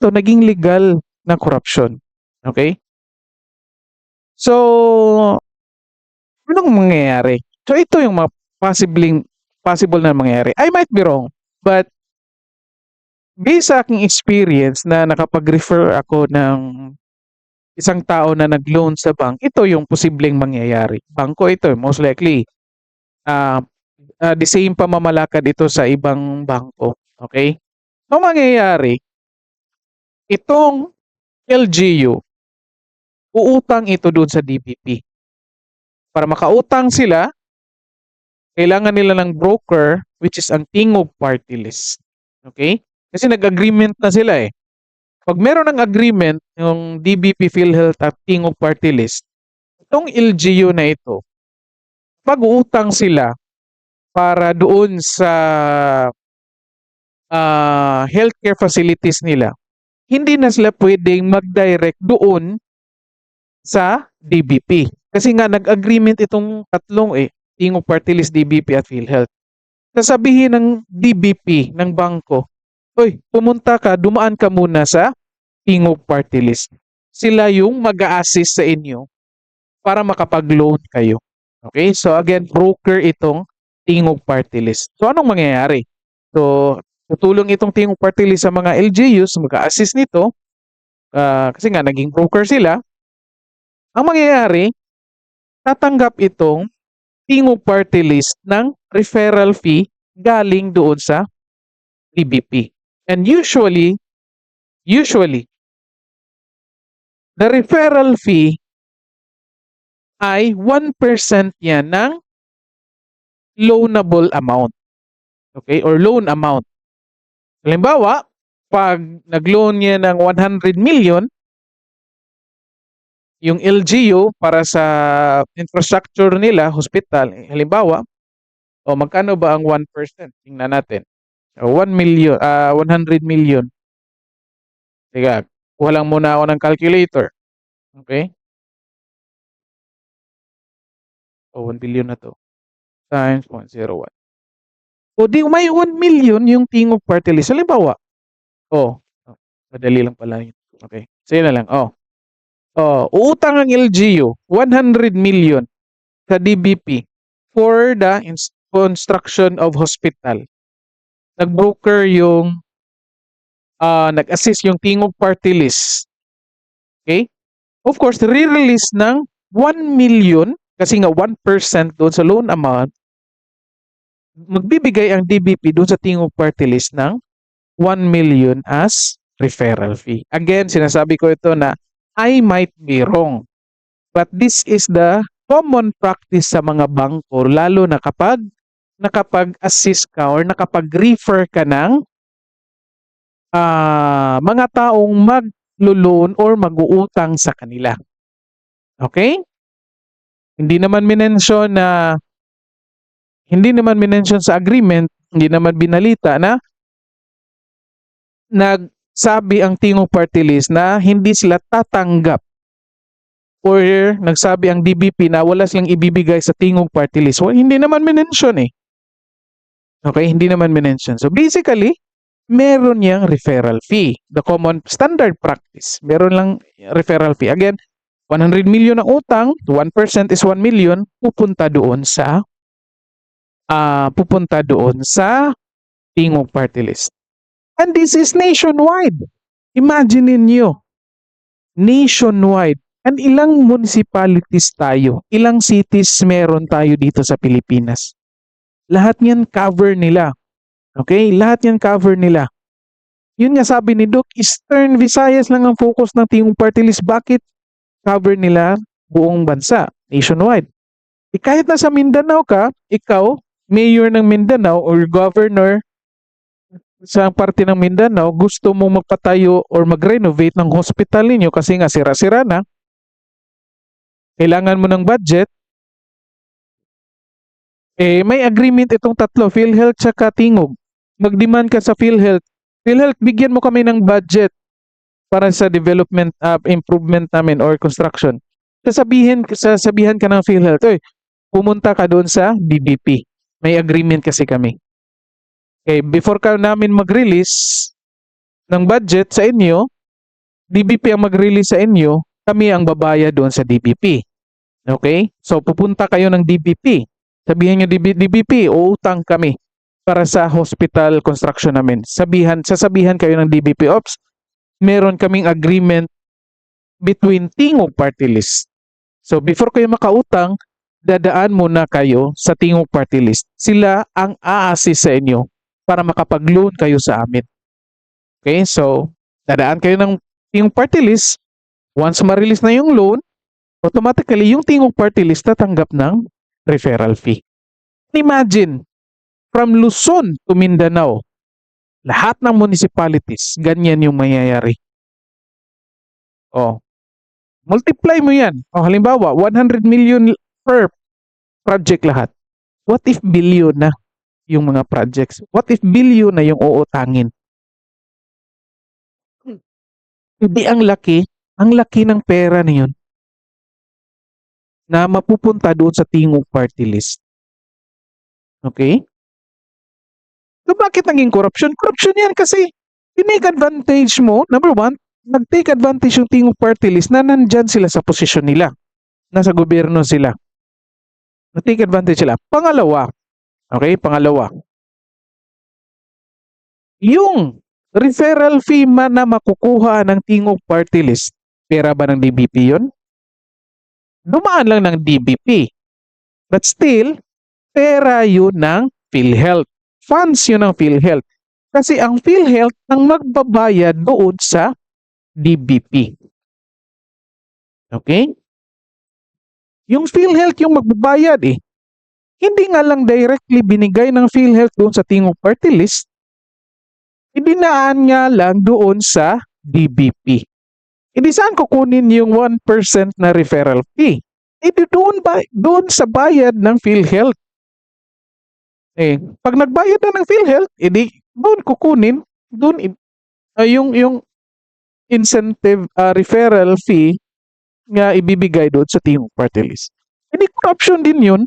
ito naging legal na corruption. Okay? So, anong mangyayari? So, ito yung mga possible na mangyayari. I might be wrong, but based sa aking experience na nakapag-refer ako ng isang tao na nag-loan sa bank, ito yung posibleng mangyayari. Bangko ito, most likely. ah the same pamamalakad ito sa ibang bangko. Okay? Ang mangyayari, itong LGU, uutang ito doon sa DBP. Para makautang sila, kailangan nila ng broker, which is ang Tingog Party List. Okay? Kasi nag-agreement na sila eh. Pag meron ng agreement, yung DBP, PhilHealth at Tingog Party List, itong LGU na ito, pag-uutang sila para doon sa healthcare facilities nila, hindi na sila pwedeng mag-direct doon sa DBP. Kasi nga nag-agreement itong tatlong Tingog Party List, DBP at PhilHealth. Sasabihin ng DBP, ng bangko, "Hoy, pumunta ka, dumaan ka muna sa Tingog Party List." Sila yung mag-a-assist sa inyo para makapag-loan kayo. Okay? So again, broker itong Tingog Party List. So anong mangyayari? So tutulong itong Tingog Party List sa mga LGUs, mag-a-assist nito, kasi nga naging broker sila. Ang mangyayari, tatanggap itong Tingog Party List ng referral fee galing doon sa DBP. And usually, the referral fee ay 1% yan ng loanable amount. Okay? Or loan amount. Halimbawa, pag nag-loan niya ng 100 million, yung LGU para sa infrastructure nila, hospital, halimbawa, magkano ba ang 1%? Tingnan natin. 1 million, 100 million. Teka, kuha lang muna ako ng calculator. Okay? 1 billion na to. Times 0.01. O di may 1 million yung Tingog Party List. Halimbawa, madali lang pala yun. Okay. Sige na lang. Uutang ang LGU 100 million sa DBP for the construction of hospital. Nag-broker yung nag-assist yung Tingog Party List. Okay? Of course, re-release ng 1 million kasi nga 1% doon sa loan amount, magbibigay ang DBP doon sa Tingog Party List ng 1 million as referral fee. Again, sinasabi ko ito na I might be wrong. But this is the common practice sa mga bangko, lalo na kapag nakapag-assist ka or nakapag-refer ka ng mga taong mag-loan or mag-uutang sa kanila. Okay? Hindi naman minention sa agreement, hindi naman binalita na nagsabi ang Tingog Party List na hindi sila tatanggap or nagsabi ang DBP na wala silang ibibigay sa Tingog Party List. Well, hindi naman minention eh. Okay, hindi naman minention. So basically, meron yang referral fee. The common standard practice. Meron lang referral fee. Again, 100 million ang utang, 1% is 1 million, pupunta doon sa Tingog Party List. And this is nationwide. Imagine niyo, nationwide. And ilang municipalities tayo, ilang cities meron tayo dito sa Pilipinas. Lahat yan cover nila. Okay? Lahat yan cover nila. Yun nga sabi ni Doc, Eastern Visayas lang ang focus ng Tingog Party List. Bakit? Cover nila buong bansa, nationwide. Kahit nasa Mindanao ka, ikaw, mayor ng Mindanao or governor sa parte ng Mindanao, gusto mong magpatayo or mag-renovate ng hospital ninyo kasi nga sira-sira na, kailangan mo ng budget, may agreement itong tatlo, PhilHealth tsaka Tingog. Mag-demand ka sa PhilHealth. PhilHealth, bigyan mo kami ng budget para sa development, improvement namin or construction. Sasabihan ka ng PhilHealth, pumunta ka doon sa DBP. May agreement kasi kami. Okay, before ka namin mag-release, ng budget sa inyo, DBP ang mag-release sa inyo, kami ang babayad doon sa DBP. Okay? So pupunta kayo ng DBP. Sabihin nyo, DBP, uutang kami para sa hospital construction namin. Sasabihan kayo ng DBP Ops, meron kaming agreement between Tingog Party List. So before kayo makautang, dadaan muna kayo sa Tingog Party List. Sila ang a-assist sa inyo para makapag-loan kayo sa amin. Okay? So, dadaan kayo ng Tingog Party List. Once ma-release na yung loan, automatically yung Tingog Party List tatanggap ng referral fee. Imagine, from Luzon to Mindanao, lahat ng municipalities, ganyan yung mangyayari. Oh, multiply mo yan. Oh, halimbawa, 100 million per project lahat. What if billion na yung mga projects? What if billion na yung uutangin? Hindi ang laki ng pera na yun na mapupunta doon sa Tingog Party List. Okay? So bakit naging corruption? Corruption yan kasi tinake advantage mo, number one, nag-take advantage yung Tingog Party List na nandyan sila sa posisyon nila. Nasa gobyerno sila. Nag-take advantage sila. Pangalawa, yung referral fee man na makukuha ng Tingog Party List, pera ba ng DBP yun? Dumaan lang ng DBP. But still, pera yun ng PhilHealth. Funds yun ng PhilHealth. Kasi ang PhilHealth ang magbabayad doon sa DBP. Okay? Yung PhilHealth yung magbabayad eh. Hindi nga lang directly binigay ng PhilHealth doon sa Tingog Party List. Idinaan nga lang doon sa DBP. Hindi saan kukunin yung 1% na referral fee? Doon sa bayad ng PhilHealth. Pag nagbayad na ng PhilHealth, doon kukunin, yung incentive referral fee nga ibibigay doon sa Tingog Party List. Corruption din yun.